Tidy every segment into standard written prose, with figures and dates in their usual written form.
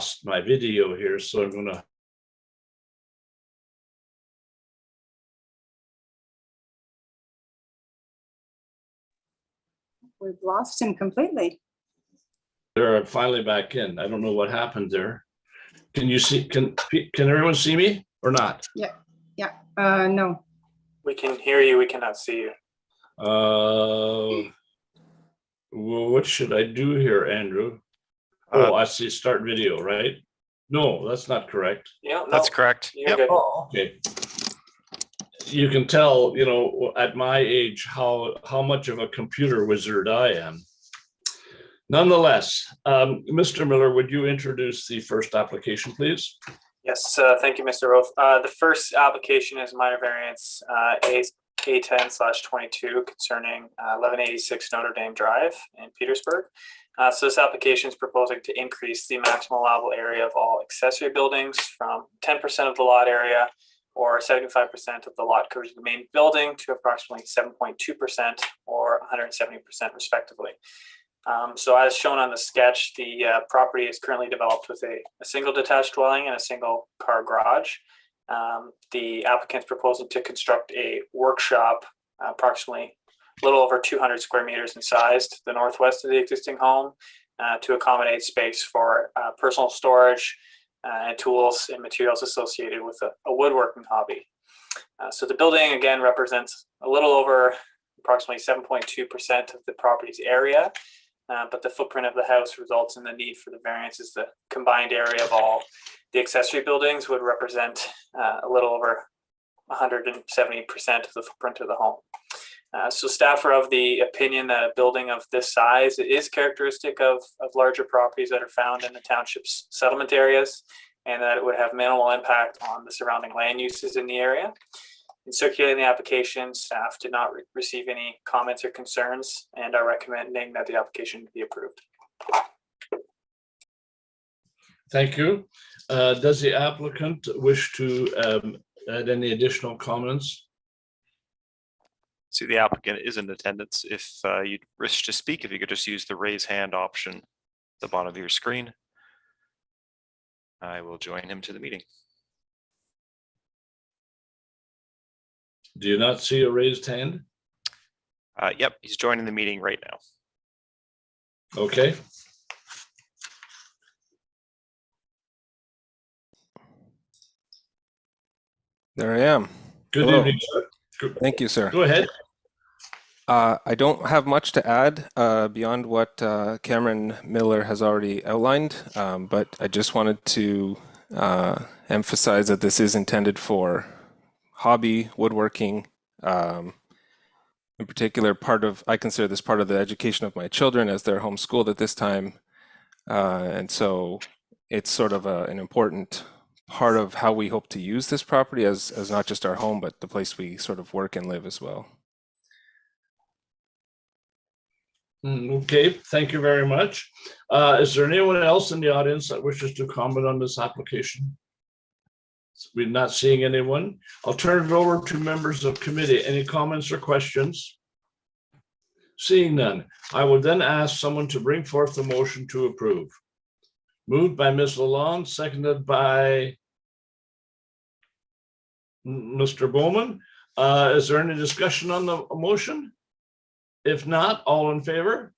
lost my video here, so I'm gonna. We've lost him completely. There, I'm finally back in. I don't know what happened there. Can you see, can everyone see me or not? Yeah, no. We can hear you, we cannot see you. Well, what should I do here, Andrew? Oh, I see start video, right? No, that's not correct. Yeah, That's correct. You're good. Oh, okay. You can tell, you know, at my age, how much of a computer wizard I am. Nonetheless, Mr. Miller, would you introduce the first application, please? Yes, thank you, Mr. Roth. The first application is minor variance A10/22 concerning 1186 Notre Dame Drive in Petersburg. So this application is proposing to increase the maximum allowable area of all accessory buildings from 10% of the lot area or 75% of the lot coverage of the main building to approximately 7.2% or 170% respectively. So as shown on the sketch, the property is currently developed with a single detached dwelling and a single car garage. The applicant's proposing to construct a workshop approximately a little over 200 square meters in size to the northwest of the existing home to accommodate space for personal storage and tools and materials associated with a woodworking hobby. So the building again represents a little over approximately 7.2% of the property's area. But the footprint of the house results in the need for the variances. The combined area of all the accessory buildings would represent a little over 170% of the footprint of the home. So staff are of the opinion that a building of this size is characteristic of larger properties that are found in the township's settlement areas, and that it would have minimal impact on the surrounding land uses in the area. In circulating the application, staff did not receive any comments or concerns and are recommending that the application be approved. Thank you. Does the applicant wish to add any additional comments? See, the applicant is in attendance. If you'd wish to speak, if you could just use the raise hand option at the bottom of your screen, I will join him to the meeting. Do you not see a raised hand? Yep, he's joining the meeting right now. Okay. There I am. Good Hello. evening, sir. Thank you, sir. Go ahead. I don't have much to add beyond what Cameron Miller has already outlined, but I just wanted to emphasize that this is intended for hobby woodworking. In particular, I consider this part of the education of my children as they're homeschooled at this time. And so it's sort of an important part of how we hope to use this property as not just our home, but the place we sort of work and live as well. Okay, thank you very much. Is there anyone else in the audience that wishes to comment on this application? We're not seeing anyone. I'll turn it over to members of committee. Any comments or questions? Seeing none, I will then ask someone to bring forth the motion to approve. Moved by Ms. Lalonde, seconded by Mr. Bowman. Is there any discussion on the motion? If not, all in favor?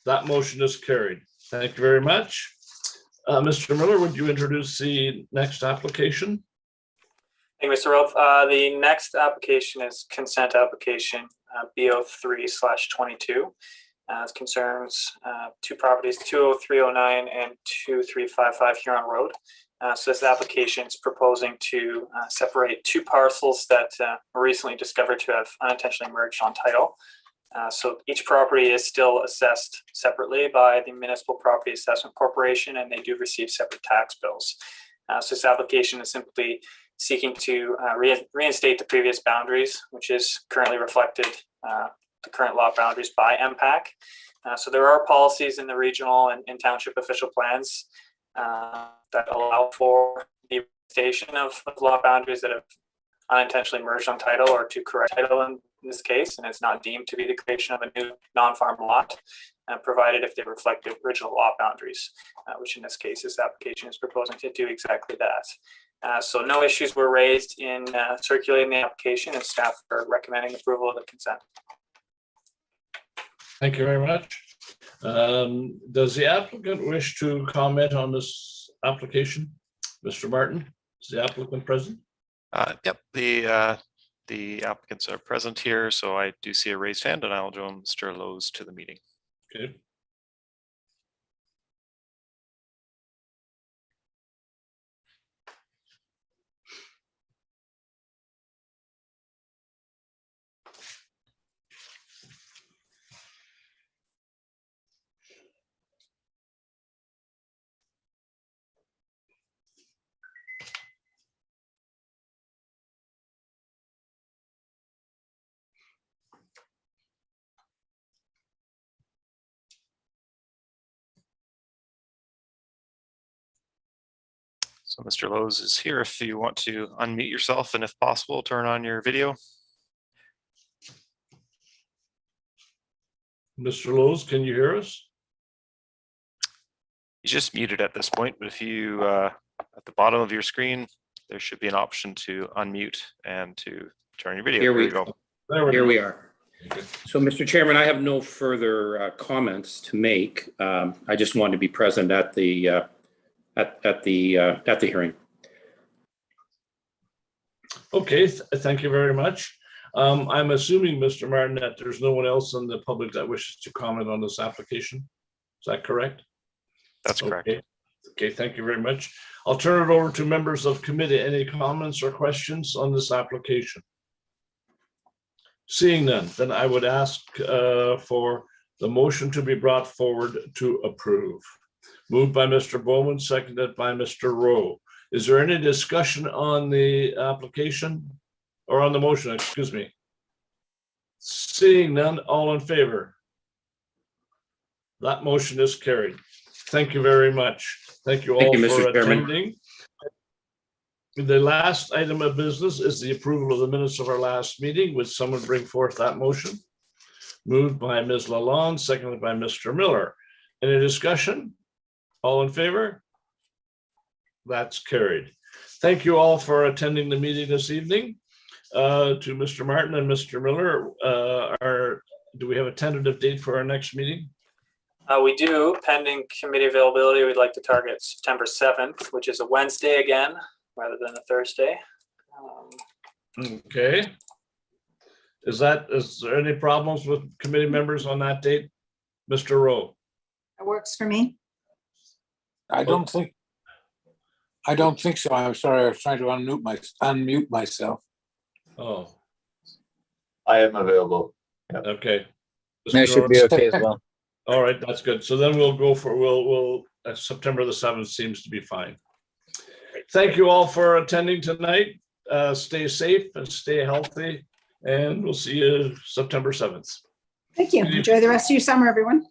That motion is carried. Thank you very much. Mr. Miller, would you introduce the next application? Thank you, Mr. Rolf. The next application is consent application B03/22. It concerns two properties, 20309 and 2355 Huron Road. So this application is proposing to separate two parcels that were recently discovered to have unintentionally merged on title. So each property is still assessed separately by the Municipal Property Assessment Corporation, and they do receive separate tax bills. So this application is simply seeking to reinstate the previous boundaries, which is currently reflected, the current lot boundaries by MPAC. So there are policies in the regional and township official plans that allow for the reinstation of lot boundaries that have unintentionally merged on title or to correct title in this case, and it's not deemed to be the creation of a new non-farm lot. provided if they reflect the original lot boundaries, which in this case, this application is proposing to do exactly that. So no issues were raised in circulating the application, and staff are recommending approval of the consent. Thank you very much. Does the applicant wish to comment on this application? Mr. Martin, is the applicant present? Yep, the applicants are present here, so I do see a raised hand, and I'll join Mr. Lowe's to the meeting. Okay. So Mr. Lowe's is here if you want to unmute yourself, and if possible, turn on your video. Mr. Lowe's, can you hear us? He's just muted at this point, but if you, at the bottom of your screen, there should be an option to unmute and to turn your video. Here we you go. Here we are. Okay. So, Mr. Chairman, I have no further comments to make. I just wanted to be present at the hearing. Okay, thank you very much. I'm assuming, Mr. Martin, that there's no one else in the public that wishes to comment on this application. Is that correct? That's correct. Okay. Okay, thank you very much. I'll turn it over to members of committee. Any comments or questions on this application? Seeing none, then I would ask for the motion to be brought forward to approve. Moved by Mr. Bowman, seconded by Mr. Rowe. Is there any discussion on the application or on the motion, excuse me? Seeing none, all in favor? That motion is carried. Thank you very much. Thank you all Thank you, for Mr. Chairman. attending. The last item of business is the approval of the minutes of our last meeting. Would someone bring forth that motion? Moved by Ms. Lalonde, seconded by Mr. Miller. Any discussion? All in favor? That's carried. Thank you all for attending the meeting this evening. To Mr. Martin and Mr. Miller, do we have a tentative date for our next meeting? We do, pending committee availability. We'd like to target September 7th, which is a Wednesday again, rather than a Thursday. Okay. Is there any problems with committee members on that date? Mr. Rowe? It works for me. I don't think so. I'm sorry. I was trying to unmute myself. Oh, I am available. okay. That should be okay as well. All right, that's good. So then we'll go for, September the 7th seems to be fine. Thank you all for attending tonight. Stay safe and stay healthy, and we'll see you September 7th. Thank you. Enjoy the rest of your summer, everyone.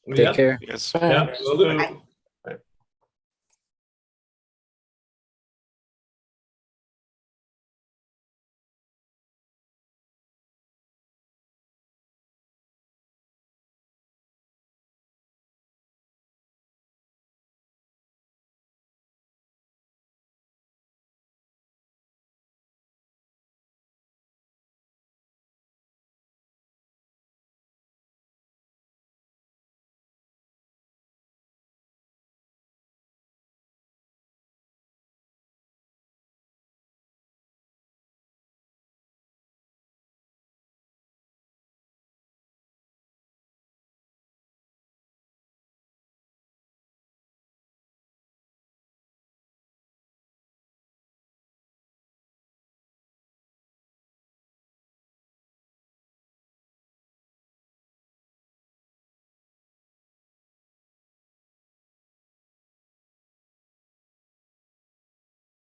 Yeah, Take care. Yes. yeah, will do. Bye.